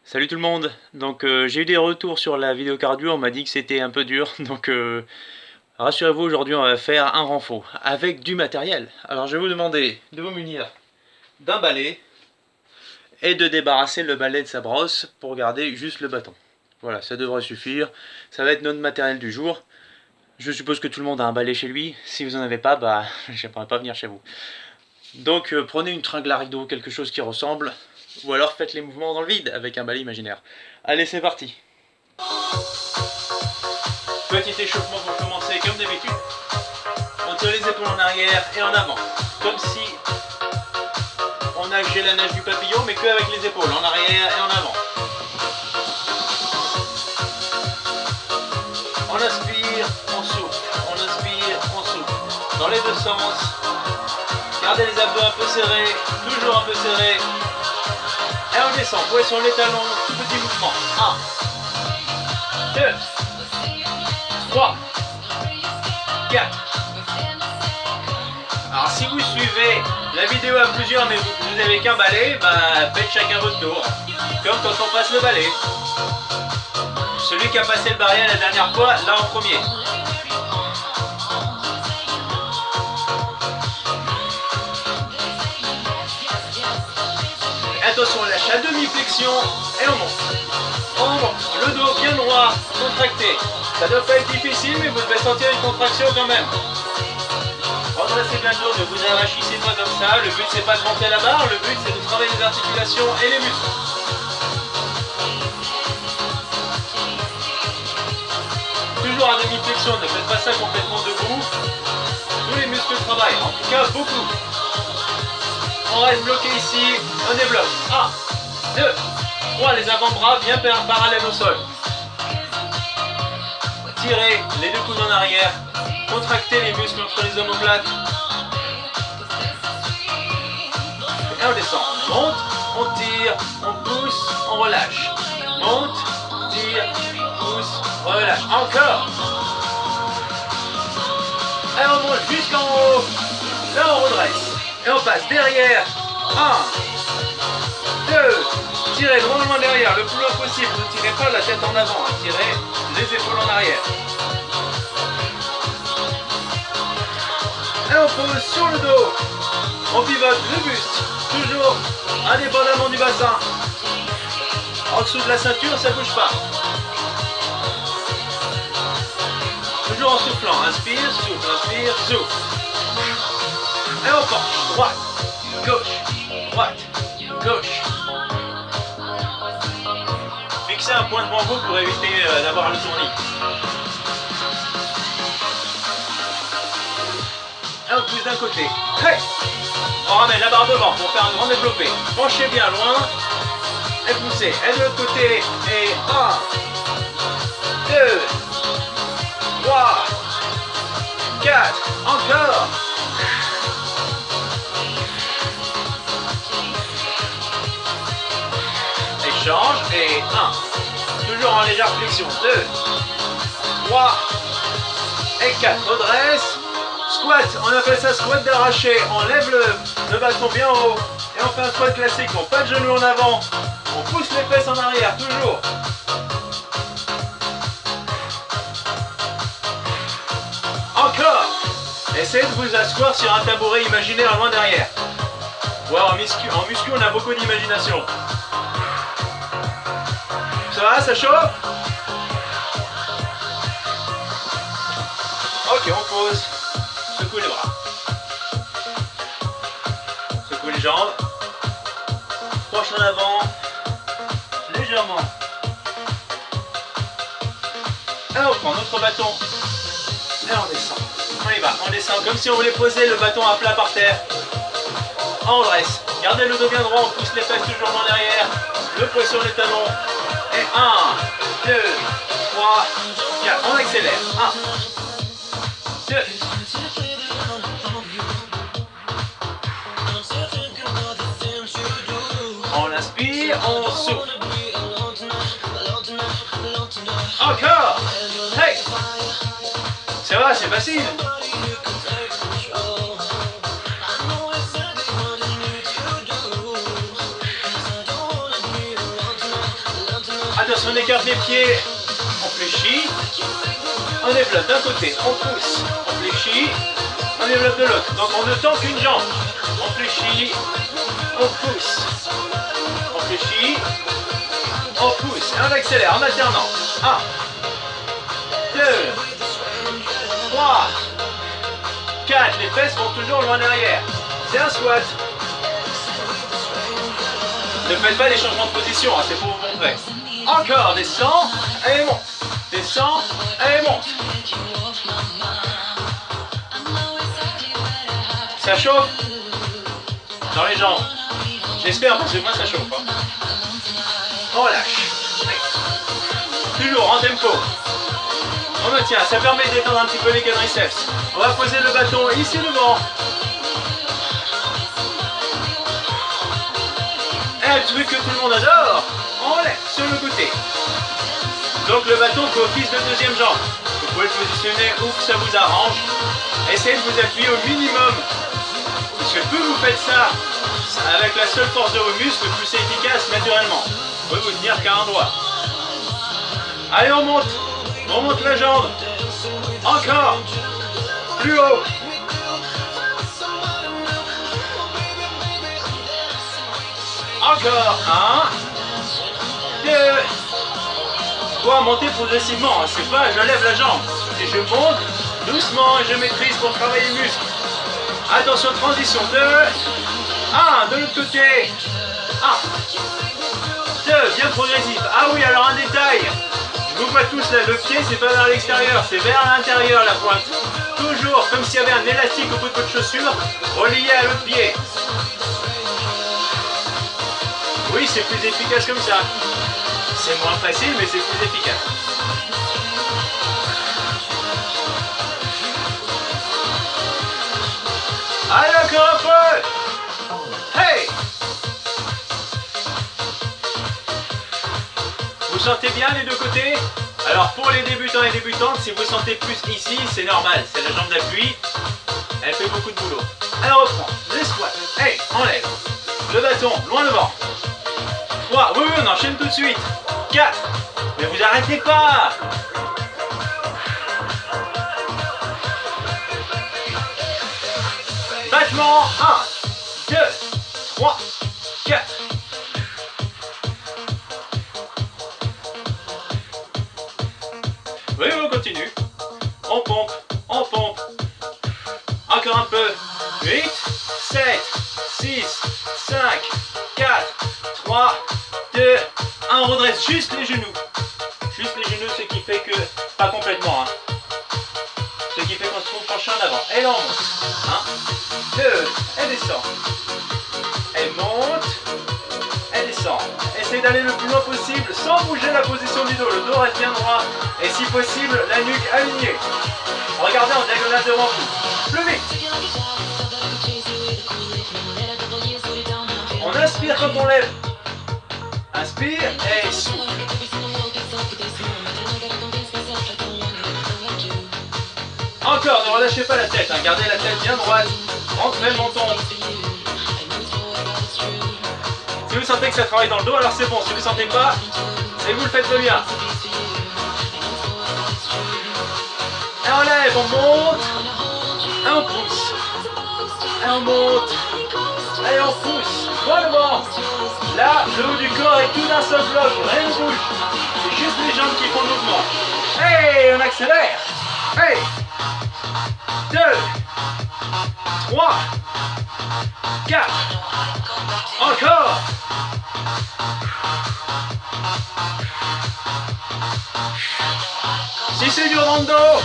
Salut tout le monde. Donc j'ai eu des retours sur la vidéo cardio, on m'a dit que c'était un peu dur, donc rassurez-vous, aujourd'hui on va faire un renfort avec du matériel. Alors je vais vous demander de vous munir d'un balai et de débarrasser le balai de sa brosse pour garder juste le bâton. Voilà, ça devrait suffire. Ça va être notre matériel du jour. Je suppose que tout le monde a un balai chez lui. Si vous en avez pas, bah j'aimerais pas venir chez vous. Donc prenez une tringle à rideau, quelque chose qui ressemble, ou alors faites les mouvements dans le vide avec un balai imaginaire. Allez, c'est parti. Petit échauffement pour commencer, comme d'habitude. On tire les épaules en arrière et en avant, comme si on nageait la nage du papillon, mais que avec les épaules, en arrière et en avant. On inspire, on souffle, on inspire, on souffle. Dans les deux sens. Gardez les abdos un peu serrés, toujours un peu serrés. Et on descend, poids sur les talons, tout petit mouvement. 1, 2, 3, 4. Alors si vous suivez la vidéo à plusieurs mais vous n'avez qu'un balai, bah faites chacun votre tour. Comme quand on passe le balai. Celui qui a passé le barrière la dernière fois, là en premier. Attention, on lâche à demi-flexion et on monte. On monte. Le dos bien droit, contracté. Ça doit pas être difficile, mais vous devez sentir une contraction quand même. Redressez bien le dos, ne vous arrachissez pas comme ça. Le but c'est pas de monter la barre, le but c'est de travailler les articulations et les muscles. Toujours à demi-flexion, ne faites pas ça complètement debout. Tous les muscles travaillent, en tout cas beaucoup. On reste bloqué ici, on débloque. 1, 2, 3, les avant-bras bien parallèles au sol. Tirez les deux coudes en arrière. Contractez les muscles entre les omoplates. Et on descend. On monte, on tire, on pousse, on relâche. Monte, tire, pousse, relâche. Encore. Et on monte jusqu'en haut. Là on redresse. Et on passe derrière. 1, 2. Tirez loin derrière, le plus loin possible. Ne tirez pas la tête en avant. Tirez les épaules en arrière. Et on pose sur le dos. On pivote le buste. Toujours indépendamment du bassin. En dessous de la ceinture, ça ne bouge pas. Toujours en soufflant. Inspire, souffle, inspire, souffle. Et on penche. Droite, gauche, droite, gauche. Fixez un point devant vous pour éviter d'avoir le tournis. Et on pousse d'un côté. Hey, on ramène la barre devant pour faire un grand développé. Penchez bien loin. Et poussez. Et de l'autre côté. Et 1, 2, 3, 4. Encore. Échange. Et 1. Toujours en légère flexion. 2, 3 et 4. Redresse. Squat, on appelle ça squat d'arraché. On lève le bâton bien haut et on fait un squat classique. On pas de genoux en avant. On pousse les fesses en arrière, toujours. Encore. Essayez de vous asseoir sur un tabouret imaginaire loin derrière. Wow, en muscu, on a beaucoup d'imagination. Ça va, ça chauffe? Ok, on pose. Secouez les bras. Secouez les jambes. Penche en avant. Légèrement. Et on prend notre bâton. Et on descend. On y va. On descend comme si on voulait poser le bâton à plat par terre. On dresse. Gardez le dos bien droit. On pousse les fesses toujours dans derrière. Le poids sur les talons. Et 1, 2, 3, 4. On accélère. 1, 2. On inspire, on souffle. Encore. Hey. Ça va, c'est facile. Attention, on écarte les pieds. On fléchit. On développe d'un côté, on pousse. On fléchit. On développe de l'autre. Donc on ne tend qu'une jambe. On fléchit. On pousse. On fléchit. On pousse. Et on accélère en alternant. 1, 2, 3, 4. Les fesses vont toujours loin derrière. C'est un squat. Ne faites pas les changements de position, hein, c'est pour vous montrer. Encore, descend, et monte. Descend, et monte. Ça chauffe dans les jambes. J'espère, parce que moi ça chauffe. Hein. On relâche. Toujours en tempo. On maintient, ça permet d'étendre un petit peu les quadriceps. On va poser le bâton ici devant. Et le truc que tout le monde adore, on lève sur le côté. Donc le bâton fait office de deuxième jambe. Vous pouvez le positionner où que ça vous arrange. Essayez de vous appuyer au minimum. Parce que plus vous faites ça, avec la seule force de vos muscles, plus c'est efficace naturellement. Vous pouvez vous tenir qu'à un doigt. Allez, on monte la jambe. Encore. Plus haut. Encore. 1, 2, 3. Montez progressivement. C'est pas je lève la jambe. C'est je monte doucement et je maîtrise pour travailler les muscles. Attention, transition. 2, 1. De l'autre côté. 1, 2. Bien progressif. Ah oui, alors un détail. Je vous vois tous là. Le pied, c'est pas vers l'extérieur. C'est vers l'intérieur la pointe. Toujours comme s'il y avait un élastique au bout de votre chaussure relié à l'autre pied. Oui, c'est plus efficace comme ça. C'est moins facile, mais c'est plus efficace. Allez, encore un peu. Hey! Vous sentez bien les deux côtés? Alors pour les débutants et débutantes, si vous sentez plus ici, c'est normal. C'est la jambe d'appui. Elle fait beaucoup de boulot. Alors on reprend. Les squats. Hey, enlève. Le bâton, loin devant. 3, oui, on enchaîne tout de suite. 4, mais vous arrêtez pas. Battement, 1, 2, 3, 4. Oui, on continue. On pompe, on pompe. Encore un peu. 8, 7, 6, 5, 4, 3, 2, 1, on redresse juste les genoux. Juste les genoux, ce qui fait que... Pas complètement, hein. Ce qui fait qu'on se trouve penché en avant. Et là, on monte. 1, 2, elle descend. Elle monte. Elle descend. Essayez d'aller le plus loin possible sans bouger la position du dos. Le dos reste bien droit. Et si possible, la nuque alignée. Regardez en diagonale devant vous. Plus vite. On inspire quand on lève. Inspire et souffle. Encore, ne relâchez pas la tête, hein. Gardez la tête bien droite. Rentrez le menton. Si vous sentez que ça travaille dans le dos, alors c'est bon. Si vous ne sentez pas, c'est vous le faites très bien. Et on lève, on monte. Et on pousse. Et on monte. Et on pousse. Loin devant. Là, le haut du corps est tout d'un seul bloc. Rien ne bouge. C'est juste les jambes qui font le mouvement. Hey, on accélère. Hey. 2, 3, 4. Encore. Si c'est dur dans le dos,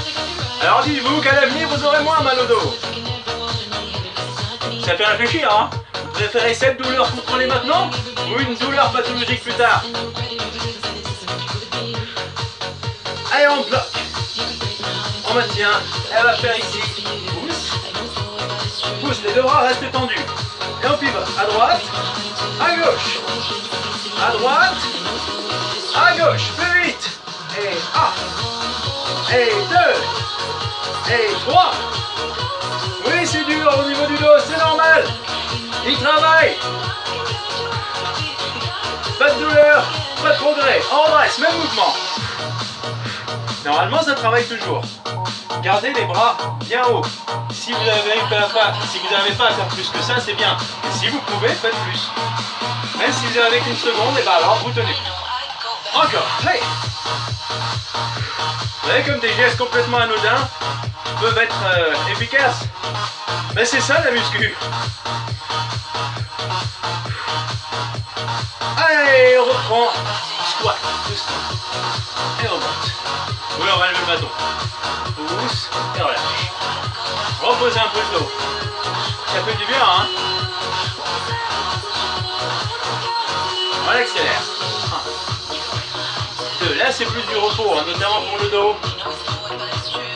alors dites-vous qu'à l'avenir vous aurez moins mal au dos. Ça fait réfléchir, hein. Vous préférez cette douleur contrôlée maintenant ou une douleur pathologique plus tard? Allez, on bloque. On maintient. Elle va faire ici. Pousse. Pousse, les deux bras restent tendus. Et on pivote. À droite. À gauche. À droite. À gauche. Plus vite. Et 1. Et 2. Et 3. Oui, c'est dur au niveau du dos. C'est normal. Il travaille. Pas de douleur. Pas de progrès. On redresse, même mouvement. Normalement, ça travaille toujours. Gardez les bras bien hauts. Si vous n'avez pas à faire plus que ça, c'est bien. Et si vous pouvez, faites plus. Même si vous avez qu'une seconde, et ben alors vous tenez plus. Encore. Hey. Vous voyez comme des gestes complètement anodins peuvent être efficaces. Mais c'est ça la muscu. Allez, on reprend. Squat, doucement. Et on monte. Oui, on va lever le bâton. Pousse et relâche. Reposez un peu le dos. Ça fait du bien, hein. On accélère. 1, 2. Là, c'est plus du repos, hein, notamment pour le dos.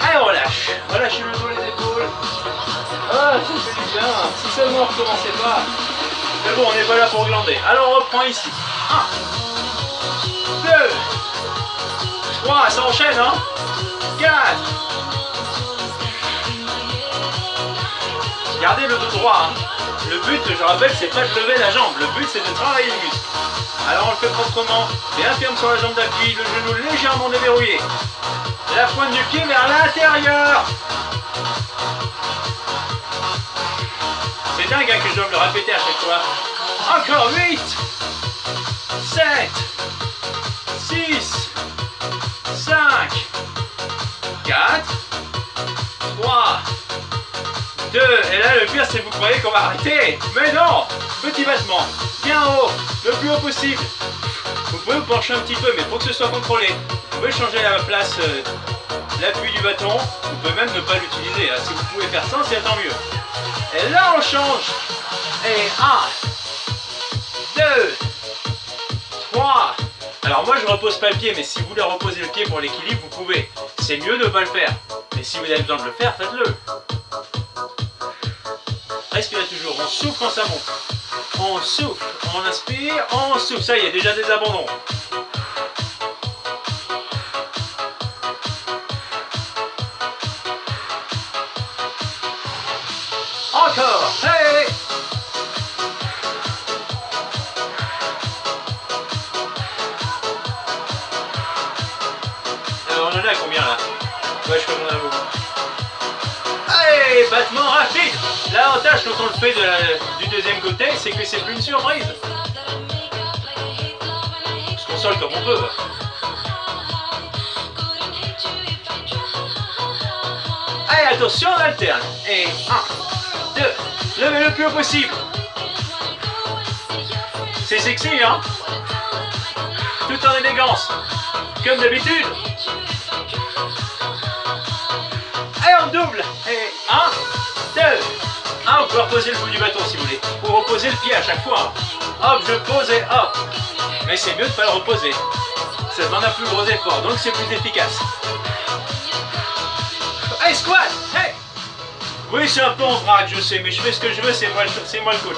Allez, on relâche. Relâchez le dos, les épaules. Ah, ça fait du bien. Si seulement on ne recommençait pas. Mais bon, on n'est pas là pour glander. Alors, on reprend ici. 1, 2, 3, ça enchaîne, hein. 4. Gardez le dos droit, hein. Le but, je rappelle, c'est pas de lever la jambe. Le but, c'est de travailler le muscle. Alors, on le fait proprement. Bien ferme sur la jambe d'appui, le genou légèrement déverrouillé. La pointe du pied vers l'intérieur. C'est dingue hein, que je dois me le répéter à chaque fois. Encore 8, 7, 6, 5, 4, 3, 2. Et là, le pire, c'est que vous croyez qu'on va arrêter. Mais non. Petit battement. Bien haut. Le plus haut possible. Vous pouvez vous pencher un petit peu, mais il faut que ce soit contrôlé. Vous pouvez changer la place, l'appui du bâton. Vous pouvez même ne pas l'utiliser. Hein. Si vous pouvez faire ça, c'est tant mieux. Et là, on change. Et 1, 2, 3. Alors moi, je repose pas le pied, mais si vous voulez reposer le pied pour l'équilibre, vous pouvez. C'est mieux de ne pas le faire. Mais si vous avez besoin de le faire, faites-le. Respirez toujours. On souffle quand ça monte. On souffle. On inspire. On souffle. Ça y est, déjà des abandons. Encore. Hey! Alors on en a combien là? Ouais, je crois qu'on en a beaucoup. Allez, battement rapide. L'avantage quand on le fait du deuxième côté, c'est que c'est plus une surprise. On se console comme on peut. Allez, attention, on alterne. Et 1, 2, levez le plus haut possible. C'est sexy, hein? Tout en élégance. Comme d'habitude. Et on double. Et 1, 2. Vous pouvez reposer le bout du bâton si vous voulez. Ou reposer le pied à chaque fois. Hop, je pose et hop. Mais c'est mieux de ne pas le reposer. Ça demande un plus gros effort, donc c'est plus efficace. Hey, squat! Hey! Oui, c'est un peu en vrac, je sais, mais je fais ce que je veux, c'est moi le coach.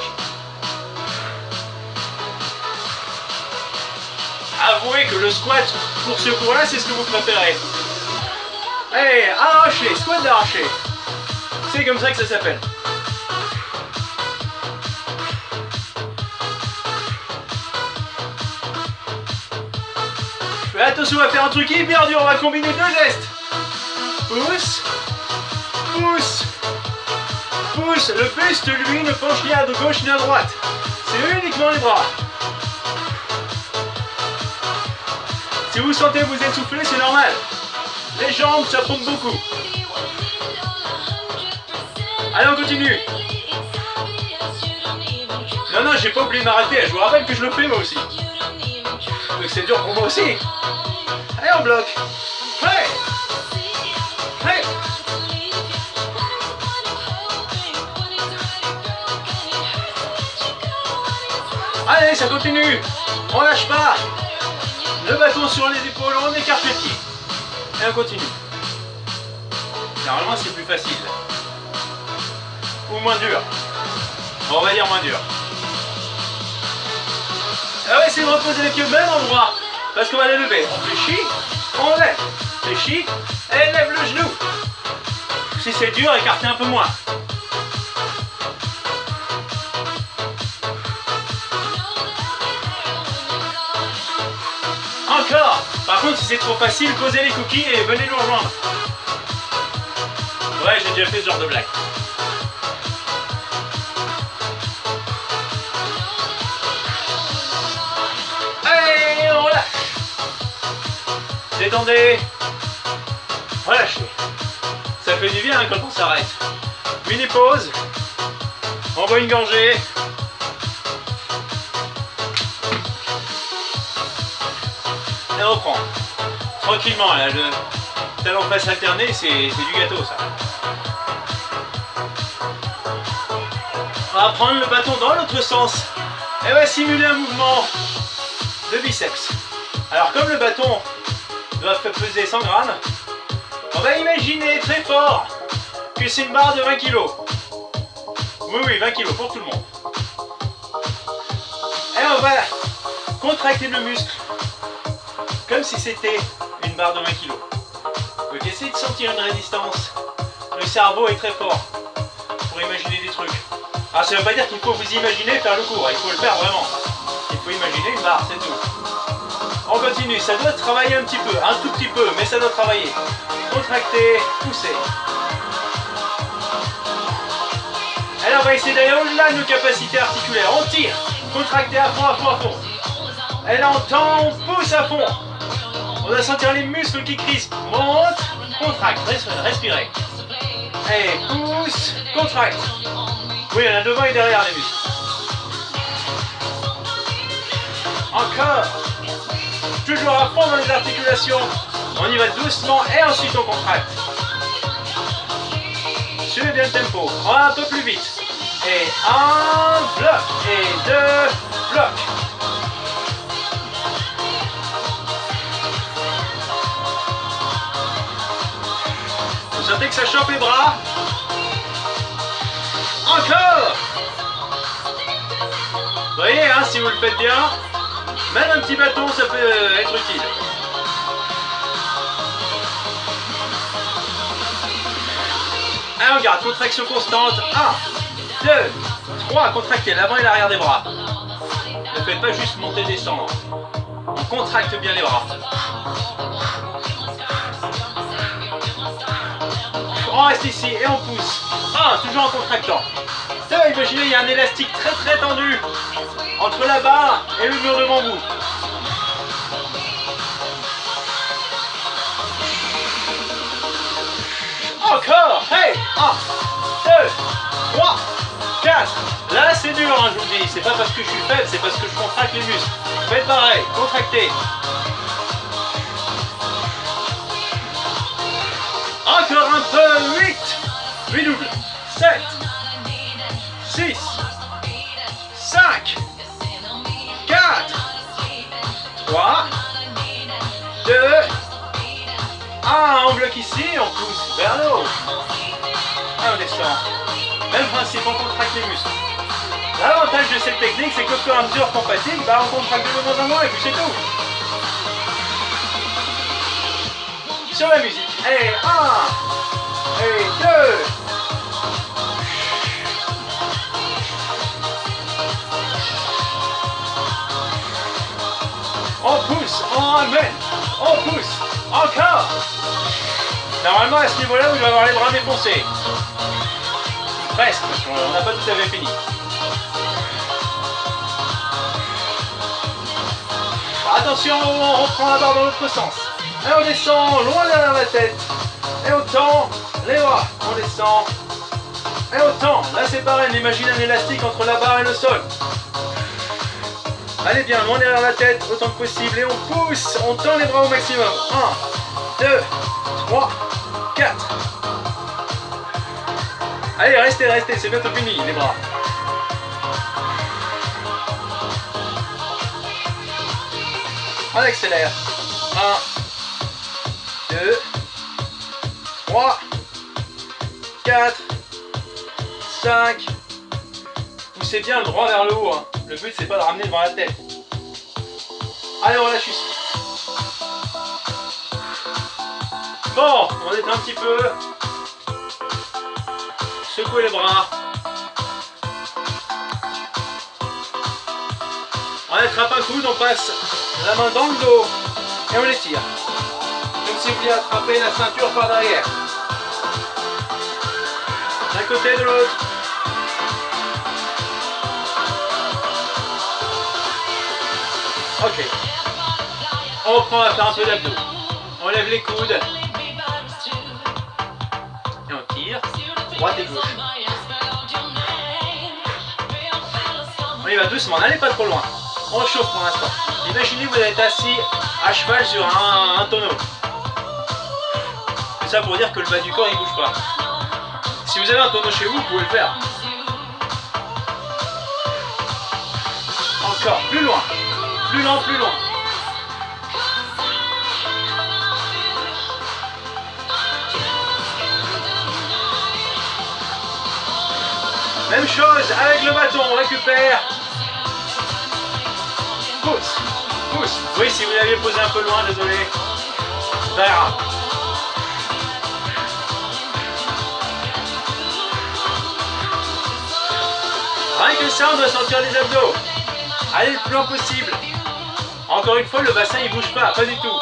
Avouez que le squat, pour ce cours-là, c'est ce que vous préférez. Hey, arraché, squat d'arraché. C'est comme ça que ça s'appelle. Mais attention, on va faire un truc hyper dur, on va combiner deux gestes. Pousse, pousse, pousse. Le buste, lui, ne penche ni à gauche ni à droite. C'est uniquement les bras. Si vous sentez vous essouffler, c'est normal. Les jambes, ça pompe beaucoup. Allez, on continue. Non, non, j'ai pas oublié de m'arrêter. Je vous rappelle que je le fais moi aussi. Donc c'est dur pour moi aussi. Allez, on bloque. Hey! Hey! Allez, ça continue. On lâche pas. Le bâton sur les épaules, on écarte les pieds. Et on continue. Normalement, c'est plus facile. Ou moins dur. Bon, on va dire moins dur. Ah ouais, c'est de reposer les pieds au même endroit. Parce qu'on va les lever. On fléchit, on lève. Fléchit, et lève le genou. Si c'est dur, écartez un peu moins. Encore. Par contre, si c'est trop facile, posez les cookies et venez nous rejoindre. Ouais, j'ai déjà fait ce genre de blague. Allez, on relâche. Détendez. Relâchez. Ça fait du bien hein, quand on s'arrête. Mini pause. On boit une gorgée. Et on reprend. Tranquillement là, le talon face alterné, c'est du gâteau ça. On va prendre le bâton dans l'autre sens. Et on va simuler un mouvement de biceps. Alors comme le bâton doit peser 100 grammes, on va imaginer très fort que c'est une barre de 20 kg. Oui, 20 kg pour tout le monde. Et on va contracter le muscle comme si c'était une barre de 20 kg. Donc essayez de sentir une résistance. Le cerveau est très fort pour imaginer des trucs. Alors ça ne veut pas dire qu'il faut vous imaginer faire le cours, il faut le faire vraiment. Il faut imaginer une barre, c'est tout. On continue, ça doit travailler un petit peu, un tout petit peu, mais ça doit travailler. Contracter, pousser. Alors on va essayer d'aller au-delà de nos capacités articulaires. On tire, contracter à fond, à fond, à fond. Et là on tend, on pousse à fond. On va sentir les muscles qui crispent. Monte, contracte, respirez. Et pousse, contracte. Oui, il y en a devant et derrière les muscles. Encore. Toujours à fond dans les articulations. On y va doucement et ensuite on contracte. Suivez bien le tempo. On va un peu plus vite. Et un bloc. Et deux blocs. Vous sentez que ça chauffe les bras. Encore. Vous voyez, hein, si vous le faites bien, même un petit bâton, ça peut être utile. Allez, on garde, contraction constante. 1, 2, 3, contractez l'avant et l'arrière des bras. Ne faites pas juste monter et descendre. On contracte bien les bras. On reste ici et on pousse. 1, toujours en contractant. 2, imaginez, il y a un élastique très très tendu entre la barre et le mur de bambou. Encore. Hey, 1, 2, 3, 4. Là c'est dur, hein, je vous dis. C'est pas parce que je suis faible, c'est parce que je contracte les muscles. Faites pareil, contractez. Encore un peu. 8. 8 doubles. 7. 6. 5. 4. 3. 2. 1. On bloque ici, on pousse vers le haut. Et on descend. Même principe, on contracte les muscles. L'avantage de cette technique, c'est qu'au fur et à mesure qu'on fatigue, on contracte de moins en moins et puis c'est tout. Sur la musique. Et 1. Et 2. On pousse, on amène, on pousse, encore. Normalement à ce niveau-là, vous devez avoir les bras défoncés. Presque, parce qu'on n'a pas tout à fait fini. Attention, on reprend la barre dans l'autre sens. Et on descend loin derrière la tête. Et on tend les bras. On descend. Et on tend. Là c'est pareil, on imagine un élastique entre la barre et le sol. Allez bien, loin derrière la tête, autant que possible. Et on pousse, on tend les bras au maximum. 1, 2, 3, 4. Allez, restez, restez, c'est bientôt fini, les bras. On accélère. 1, 2, 3, 4, 5. Poussez bien le droit vers le haut. Hein. Le but, c'est pas de ramener devant la tête. Allez, on relâche ici. Bon, on est un petit peu. Secouez les bras. On attrape un coude, on passe la main dans le dos. Et on les tire. Comme si vous vouliez attraper la ceinture par derrière. D'un côté et de l'autre. Ok. On reprend à faire un peu d'abdos. On lève les coudes. Et on tire. Droite et gauche. On y va doucement, n'allez pas trop loin. On chauffe pour l'instant. Imaginez vous êtes assis à cheval sur un tonneau. C'est ça pour dire que le bas du corps il bouge pas. Si vous avez un tonneau chez vous, vous pouvez le faire. Encore, plus loin. Plus lent, plus loin. Même chose avec le bâton, on récupère. Pousse, pousse. Oui, si vous l'aviez posé un peu loin, désolé. Vers. Rien que ça, on doit sentir les abdos. Allez le plus loin possible. Encore une fois, le bassin il bouge pas du tout.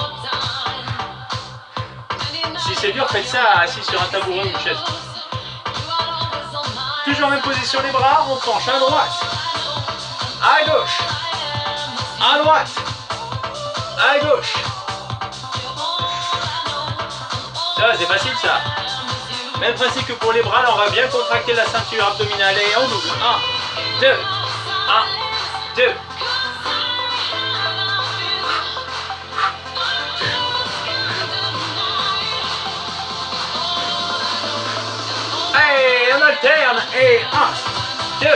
Si c'est dur, faites ça assis sur un tabouret ou une chaise. Toujours même position les bras, on penche à droite, à gauche, à droite, à gauche. Ça, c'est facile ça. Même principe que pour les bras, là on va bien contracter la ceinture abdominale et on double. 1, 2, 1, 2. Et on alterne. Et 1, 2,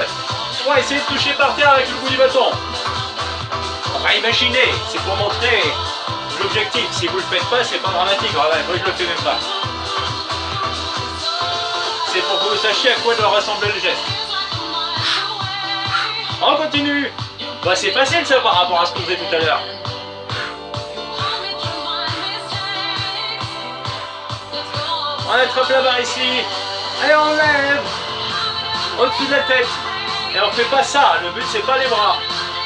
3. Essayez de toucher par terre avec le bout du bâton. Enfin, imaginez, c'est pour montrer l'objectif. Si vous le faites pas, c'est pas dramatique. Ah ouais, moi je le fais même pas. C'est pour que vous sachiez à quoi doit ressembler le geste. On continue. Bah, c'est facile ça par rapport à ce qu'on faisait tout à l'heure. On attrape la barre ici. Et on lève au-dessus de la tête. Et on fait pas ça. Le but c'est pas les bras.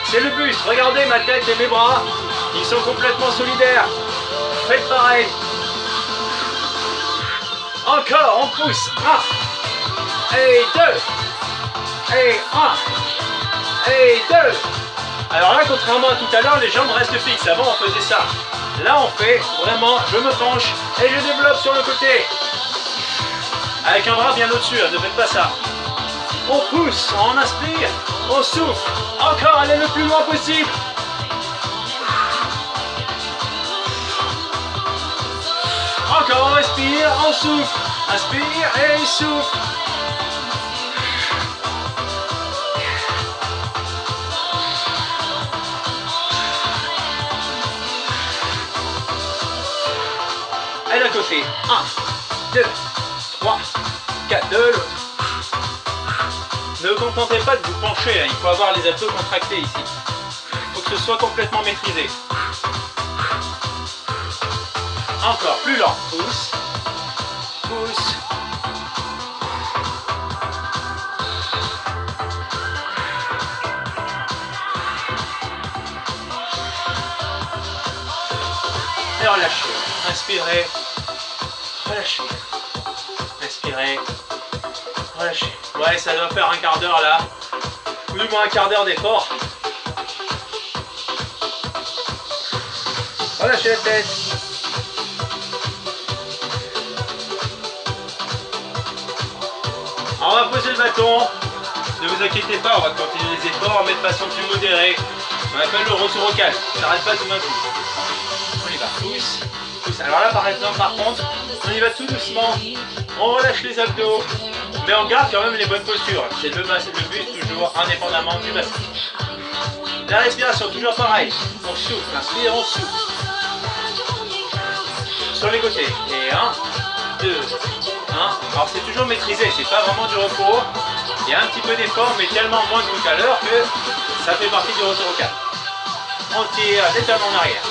C'est le buste. Regardez ma tête et mes bras. Ils sont complètement solidaires. Faites pareil. Encore, on pousse. 1 et 2 et 1 et 2. Alors là, contrairement à tout à l'heure, les jambes restent fixes. Avant, on faisait ça. Là, on fait vraiment, je me penche et je développe sur le côté. Avec un bras bien au-dessus, ne faites pas ça. On pousse, on inspire, on souffle. Encore, allez le plus loin possible. Encore, on respire, on souffle. Inspire et souffle. Et d'un côté, 1, 2, 3, 4, de l'autre. Ne vous contentez pas de vous pencher, hein. Il faut avoir les abdos contractés ici. Il faut que ce soit complètement maîtrisé. Encore plus lent. Pousse. Pousse. Et relâchez. Inspirez. Relâchez. Inspirez. Relâchez. Ouais, ça doit faire un quart d'heure là. Ou du moins un quart d'heure d'effort. Relâchez la tête. Alors, on va poser le bâton. Ne vous inquiétez pas, on va continuer les efforts, mais de façon plus modérée. On appelle le retour au calme. Ça n'arrête pas tout d'un coup. On y va. Pousse. Pousse. Alors là, par exemple, par contre, on y va tout doucement. On relâche les abdos. Mais on garde quand même les bonnes postures. C'est le bas, c'est le buste, toujours indépendamment du bassin. La respiration, toujours pareil. On souffle, inspire, on souffle. Sur les côtés. Et 1, 2, 1. Alors c'est toujours maîtrisé, c'est pas vraiment du repos. Il y a un petit peu d'effort, mais tellement moins que tout à l'heure que ça fait partie du retour au calme. On tire les talons en arrière.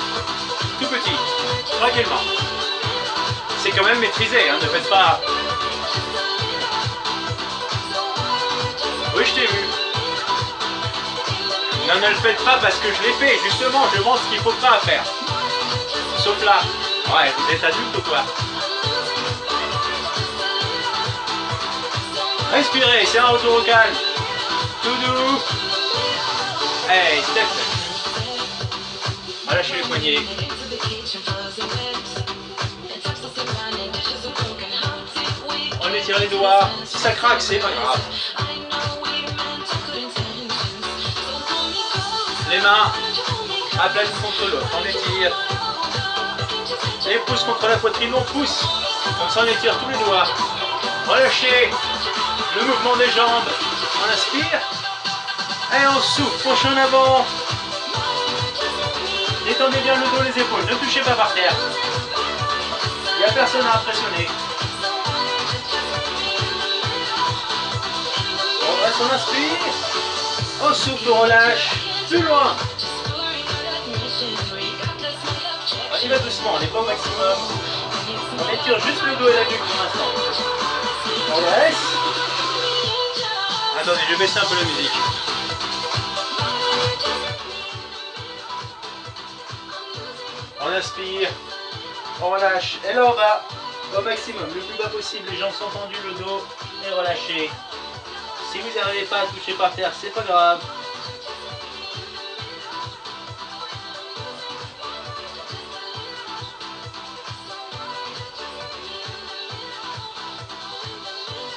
Tout petit, tranquillement. C'est quand même maîtrisé, hein, ne faites pas... Oui, je t'ai vu. Non, ne le faites pas parce que je l'ai fait. Justement, je montre ce qu'il ne faut pas faire. Sauf là. Ouais, vous êtes adulte ou quoi? Respirez, c'est un retour au calme. Tout doux. Hey, step. Relâchez les poignets. On étire les doigts. Si ça craque, c'est pas grave. Les mains aplaties contre l'autre. On étire. Les pouces contre la poitrine, on pousse. Comme ça, on étire tous les doigts. Relâchez le mouvement des jambes. On inspire. Et on souffle. Penche en avant. Détendez bien le dos, les épaules. Ne touchez pas par terre. Il n'y a personne à impressionner. On reste, on inspire. On souffle, on relâche. Plus loin. On y va doucement, on n'est pas au maximum. On étire juste le dos et la nuque pour l'instant. On laisse. Attendez, je vais baisser un peu la musique. On inspire, on relâche, et là on va au maximum, le plus bas possible, les jambes sont tendues, le dos est relâché. Si vous n'arrivez pas à toucher par terre, c'est pas grave.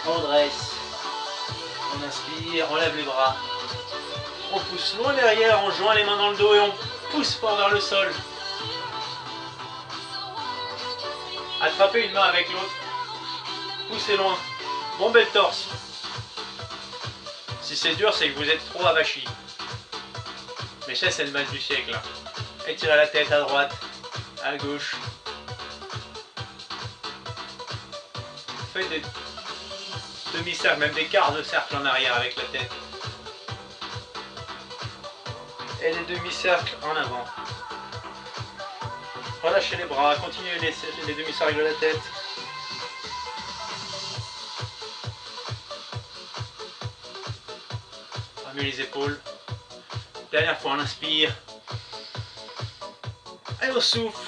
On dresse, on inspire, on lève les bras, on pousse loin derrière, on joint les mains dans le dos et on pousse fort vers le sol. Attrapez une main avec l'autre, poussez loin, bombez le torse. Si c'est dur, c'est que vous êtes trop avachi. Mais ça, c'est le mal du siècle. Étirez la tête à droite, à gauche. Faites des demi-cercles, même des quarts de cercle en arrière avec la tête. Et des demi-cercles en avant. Relâchez les bras, continuez les demi-cercles de la tête. Remuez les épaules. Dernière fois, on inspire. Et on souffle.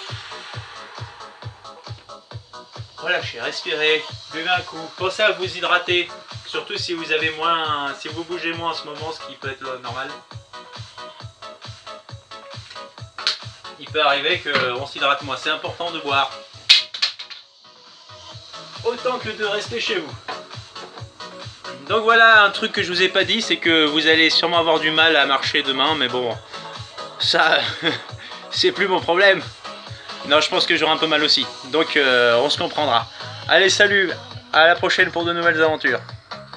Relâchez, respirez, buvez un coup. Pensez à vous hydrater, surtout si vous avez moins, si vous bougez moins en ce moment, ce qui peut être normal. Il peut arriver qu'on s'hydrate moins, c'est important de boire. Autant que de rester chez vous. Donc voilà, un truc que je vous ai pas dit, c'est que vous allez sûrement avoir du mal à marcher demain, mais bon, ça, c'est plus mon problème. Non, je pense que j'aurai un peu mal aussi, donc on se comprendra. Allez, salut, à la prochaine pour de nouvelles aventures.